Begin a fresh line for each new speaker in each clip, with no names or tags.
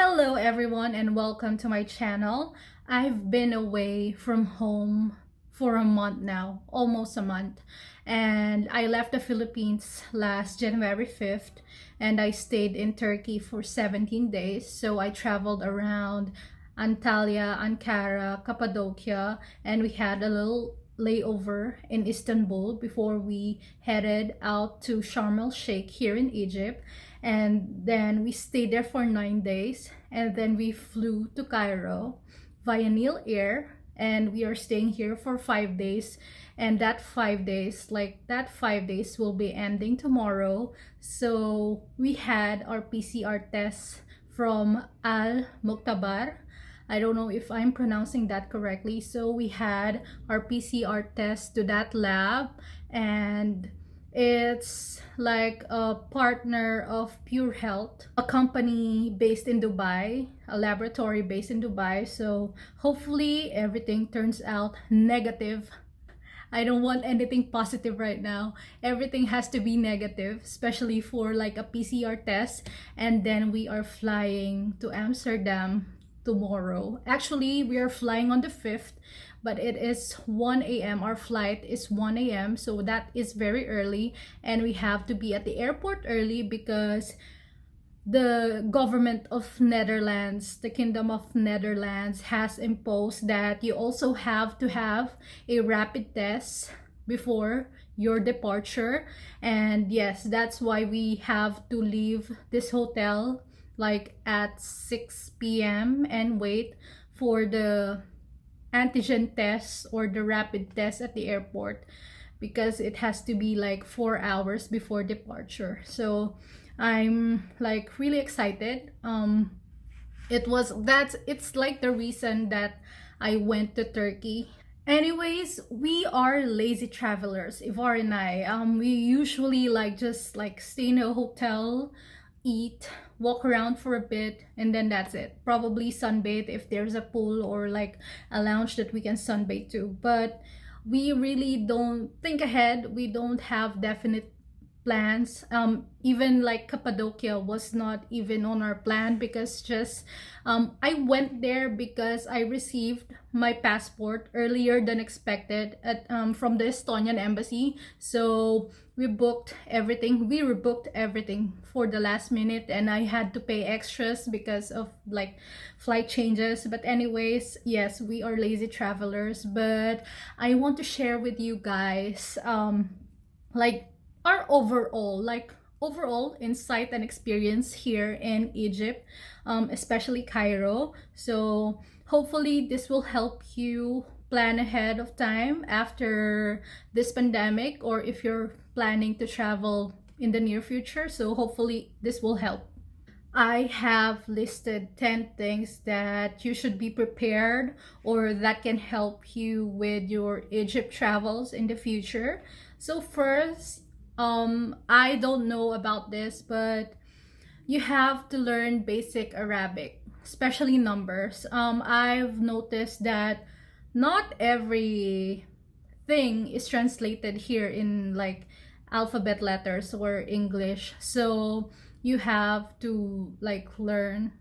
Hello everyone and welcome to my channel. I've been away from home for a month now, almost a month. And I left the Philippines last January 5th and I stayed in Turkey for 17 days. So I traveled around Antalya, Ankara, Cappadocia, and we had a little layover in Istanbul before we headed out to Sharm el Sheikh here in Egypt. And then we stayed there for 9 days, and then we flew to Cairo via Nile Air, and we are staying here for 5 days. And that 5 days, will be ending tomorrow. So we had our PCR test from Al Muktabar. I don't know if I'm pronouncing that correctly. So we had our PCR test to that lab, and it's like a partner of Pure Health, a company based in Dubai, a laboratory based in Dubai. So hopefully everything turns out negative. I don't want anything positive right now. Everything has to be negative, especially for like a PCR test. And then we are flying to Amsterdam tomorrow. Actually, we are flying on the 5th, but it is 1 a.m. Our flight is 1 a.m. So that is very early, and we have to be at the airport early because the government of Netherlands, the Kingdom of Netherlands, has imposed that you also have to have a rapid test before your departure. And yes, that's why we have to leave this hotel like at 6 p.m. and wait for the antigen test or the rapid test at the airport, because it has to be like 4 hours before departure. So I'm like really excited. It's like the reason that I went to Turkey. Anyways, we are lazy travelers, Ivar and I. We usually just stay in a hotel, eat, walk around for a bit, and then that's it. Probably sunbathe if there's a pool or like a lounge that we can sunbathe to. But we really don't think ahead. We don't have definite plans. Even like Cappadocia was not even on our plan, because just I went there because I received my passport earlier than expected at from the Estonian embassy. So we rebooked everything for the last minute, and I had to pay extras because of like flight changes. But anyways, yes, we are lazy travelers, but I want to share with you guys like our overall insight and experience here in Egypt, especially Cairo. So hopefully this will help you plan ahead of time after this pandemic, or if you're planning to travel in the near future. So hopefully this will help. I have listed 10 things that you should be prepared, or that can help you with your Egypt travels in the future. So first, I don't know about this, but you have to learn basic Arabic, especially numbers. I've noticed that not every thing is translated here in like alphabet letters or English. So you have to like learn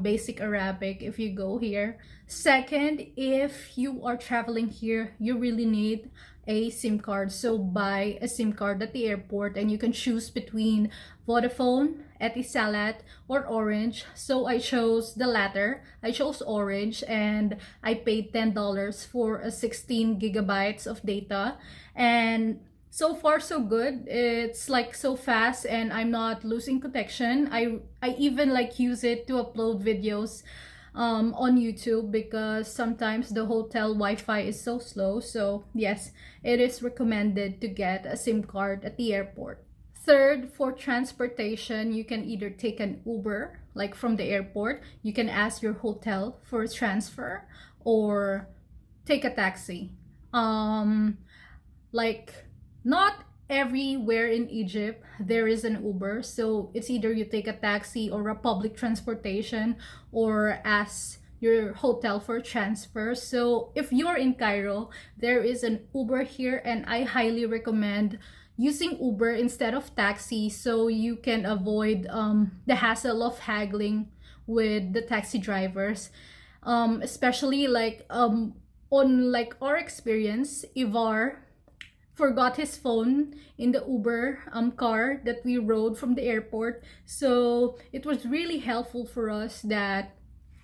basic Arabic if you go here. Second, if you are traveling here, you really need a SIM card. So buy a SIM card at the airport, and you can choose between Vodafone, Etisalat, or Orange. So I chose the latter. I chose Orange, and I paid $10 for a 16 gigabytes of data. And so far so good. It's like so fast, and I'm not losing connection. I even like use it to upload videos on YouTube, because sometimes the hotel Wi-Fi is so slow. So yes, it is recommended to get a SIM card at the airport. Third, for transportation, you can either take an Uber, like from the airport. You can ask your hotel for a transfer, or take a taxi. Like not everywhere in Egypt there is an Uber, so it's either you take a taxi or a public transportation, or ask your hotel for transfer. So if you're in Cairo, there is an Uber here, and I highly recommend using Uber instead of taxi, so you can avoid the hassle of haggling with the taxi drivers, especially like on like our experience. Ivar forgot his phone in the Uber car that we rode from the airport. So it was really helpful for us that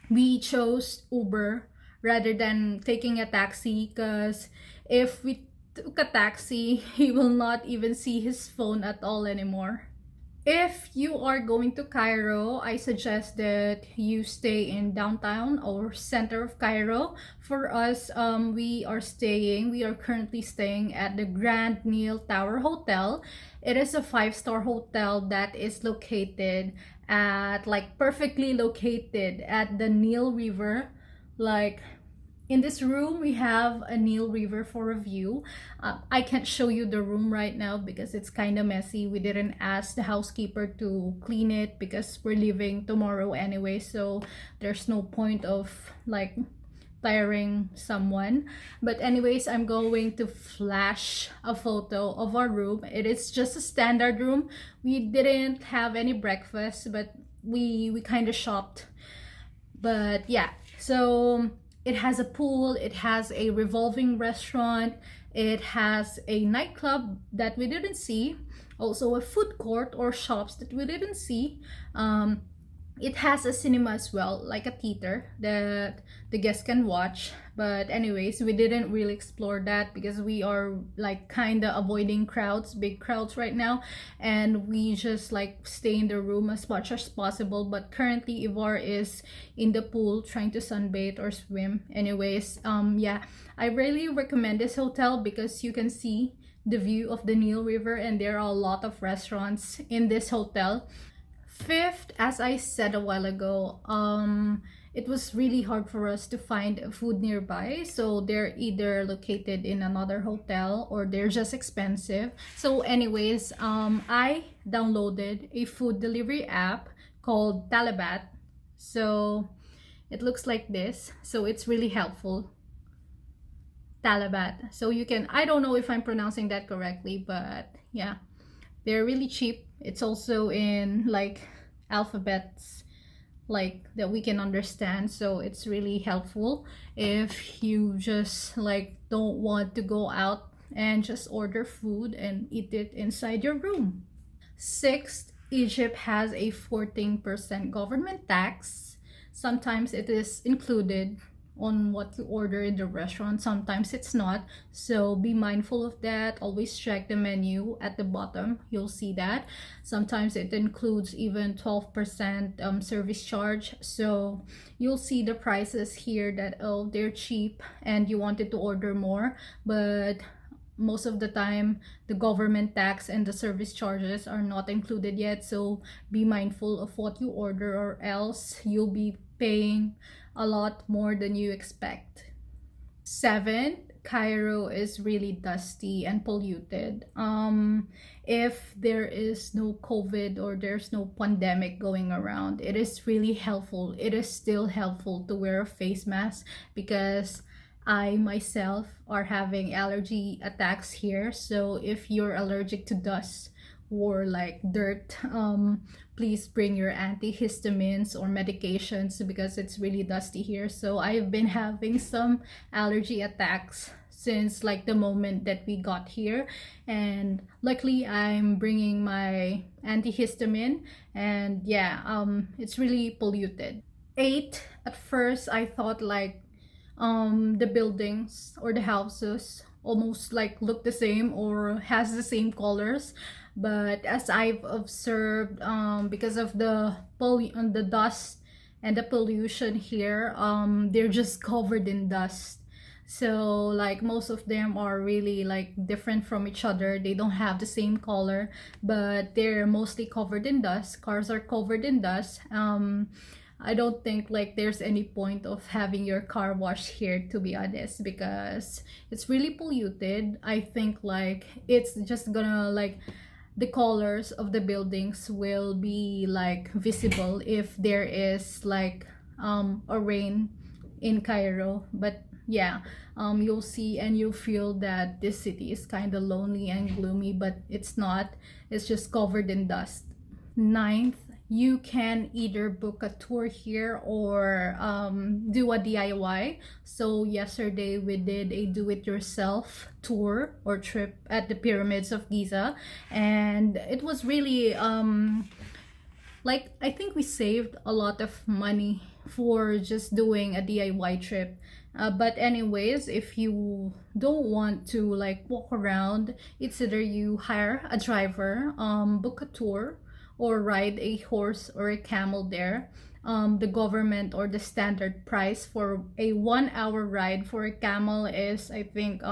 we chose Uber rather than taking a taxi, because if we took a taxi, he will not even see his phone at all anymore. If you are going to Cairo, I suggest that you stay in downtown or center of Cairo. For us, we are currently staying at the Grand Nile Tower Hotel. It is a five-star hotel that is located at like perfectly located at the Nile River. Like in this room, we have a Nile River for a view. I can't show you the room right now because it's kind of messy. We didn't ask the housekeeper to clean it because we're leaving tomorrow anyway. So there's no point of like tiring someone. But anyways, I'm going to flash a photo of our room. It is just a standard room. We didn't have any breakfast, but we kind of shopped. But yeah, so it has a pool, it has a revolving restaurant, it has a nightclub that we didn't see, also a food court or shops that we didn't see. It has a cinema as well, like a theater that the guests can watch. But anyways, we didn't really explore that because we are like kind of avoiding crowds, big crowds right now, and we just like stay in the room as much as possible. But currently Ivar is in the pool trying to sunbathe or swim. Anyways, yeah, I really recommend this hotel because you can see the view of the Nile River, and there are a lot of restaurants in this hotel. Fifth, as I said a while ago, it was really hard for us to find food nearby. So they're either located in another hotel or they're just expensive. So anyways, I downloaded a food delivery app called Talabat. So it looks like this. So it's really helpful. Talabat. So you can, I don't know if I'm pronouncing that correctly, but yeah, they're really cheap. It's also in like alphabets like that we can understand, so it's really helpful if you just like don't want to go out and just order food and eat it inside your room. Sixth, Egypt has a 14% government tax. Sometimes it is included on what you order in the restaurant, sometimes it's not, so be mindful of that. Always check the menu at the bottom, you'll see that sometimes it includes even 12% service charge. So you'll see the prices here that, oh, they're cheap and you wanted to order more, but most of the time the government tax and the service charges are not included yet. So be mindful of what you order, or else you'll be paying a lot more than you expect. Seven, Cairo is really dusty and polluted. If there is no COVID or there's no pandemic going around, it is really helpful. It is still helpful to wear a face mask because I myself are having allergy attacks here. So if you're allergic to dust or like dirt, please bring your antihistamines or medications because it's really dusty here. So I've been having some allergy attacks since like the moment that we got here, and luckily I'm bringing my antihistamine, and yeah, it's really polluted. Eight, at first I thought like the buildings or the houses almost like look the same or has the same colors, but as I've observed, because of the dust and the pollution here, they're just covered in dust. So like most of them are really like different from each other. They don't have the same color, but they're mostly covered in dust. Cars are covered in dust. I don't think like there's any point of having your car washed here, to be honest, because it's really polluted. I think like it's just gonna like the colors of the buildings will be like visible if there is like a rain in Cairo. But yeah, you'll see and you'll feel that this city is kind of lonely and gloomy, but it's not. It's just covered in dust. Ninth, you can either book a tour here or do a DIY. So yesterday we did a do-it-yourself tour or trip at the pyramids of Giza, and it was really like, I think we saved a lot of money for just doing a DIY trip. But anyways, if you don't want to like walk around, it's either you hire a driver, book a tour, or ride a horse or a camel there. The government or the standard price for a 1 hour ride for a camel is, I think,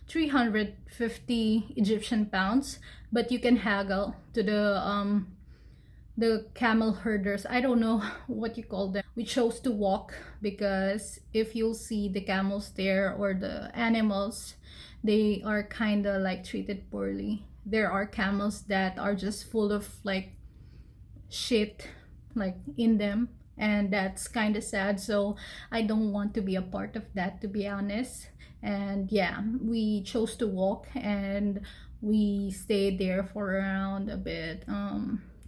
350 Egyptian pounds. But you can haggle to the camel herders. I don't know what you call them. We chose to walk because if you'll see the camels there or the animals, they are kind of like treated poorly. There are camels that are just full of like shit like in them, and that's kind of sad. So I don't want to be a part of that, to be honest. And yeah, we chose to walk, and we stayed there for around a bit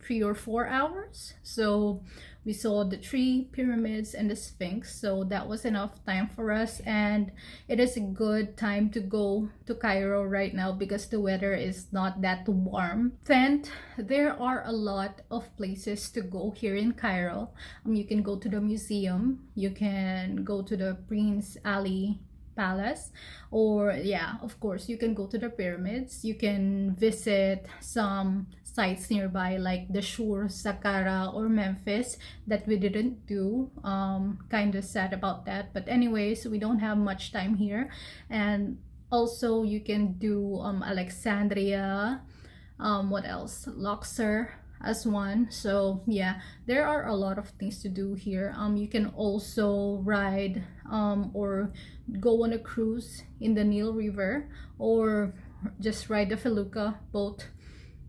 3 or 4 hours. So we saw the three pyramids and the Sphinx, so that was enough time for us. And it is a good time to go to Cairo right now because the weather is not that warm. Then there are a lot of places to go here in Cairo. You can go to the museum, you can go to the Prince Ali Palace, or yeah, of course you can go to the pyramids. You can visit some sites nearby like the Shur, Saqqara, or Memphis that we didn't do. Kind of sad about that, but anyways, we don't have much time here. And also you can do Alexandria, what else, Luxor as one. So yeah, there are a lot of things to do here. You can also ride or go on a cruise in the Nile River, or just ride the felucca boat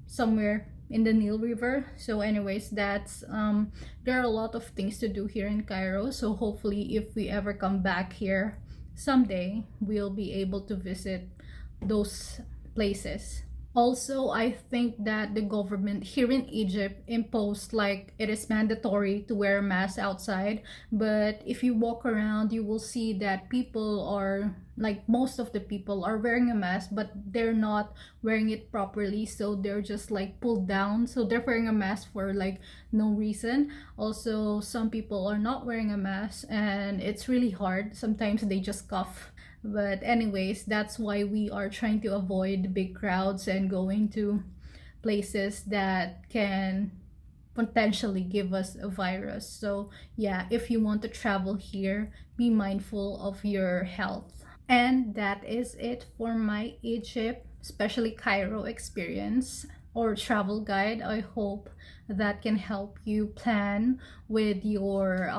somewhere in the Nile River. So anyways, that's there are a lot of things to do here in Cairo. So hopefully if we ever come back here someday, we'll be able to visit those places. Also, I think that the government here in Egypt imposed like it is mandatory to wear a mask outside. But if you walk around, you will see that people are like, most of the people are wearing a mask, but they're not wearing it properly. So they're just like pulled down. So they're wearing a mask for like no reason. Also, some people are not wearing a mask and it's really hard. Sometimes they just cough. But anyways, that's why we are trying to avoid big crowds and going to places that can potentially give us a virus. So yeah, if you want to travel here, be mindful of your health. And that is it for my Egypt, especially Cairo experience or travel guide. I hope that can help you plan with your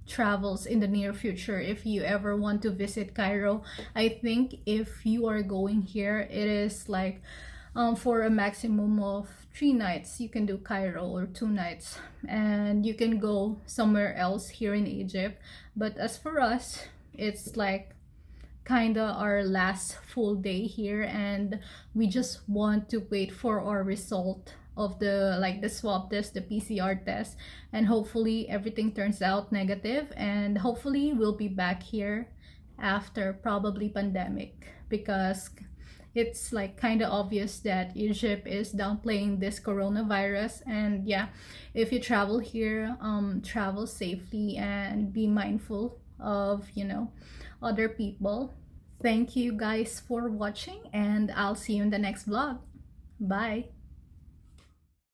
travels in the near future if you ever want to visit Cairo. I think if you are going here, it is like for a maximum of 3 nights you can do Cairo, or 2 nights, and you can go somewhere else here in Egypt. But as for us, it's like kinda our last full day here, and we just want to wait for our result of the swab test, the PCR test, and hopefully everything turns out negative, and hopefully we'll be back here after probably pandemic, because it's like kind of obvious that Egypt is downplaying this coronavirus. And yeah, if you travel here, travel safely and be mindful of, other people. Thank you guys for watching, and I'll see you in the next vlog. Bye.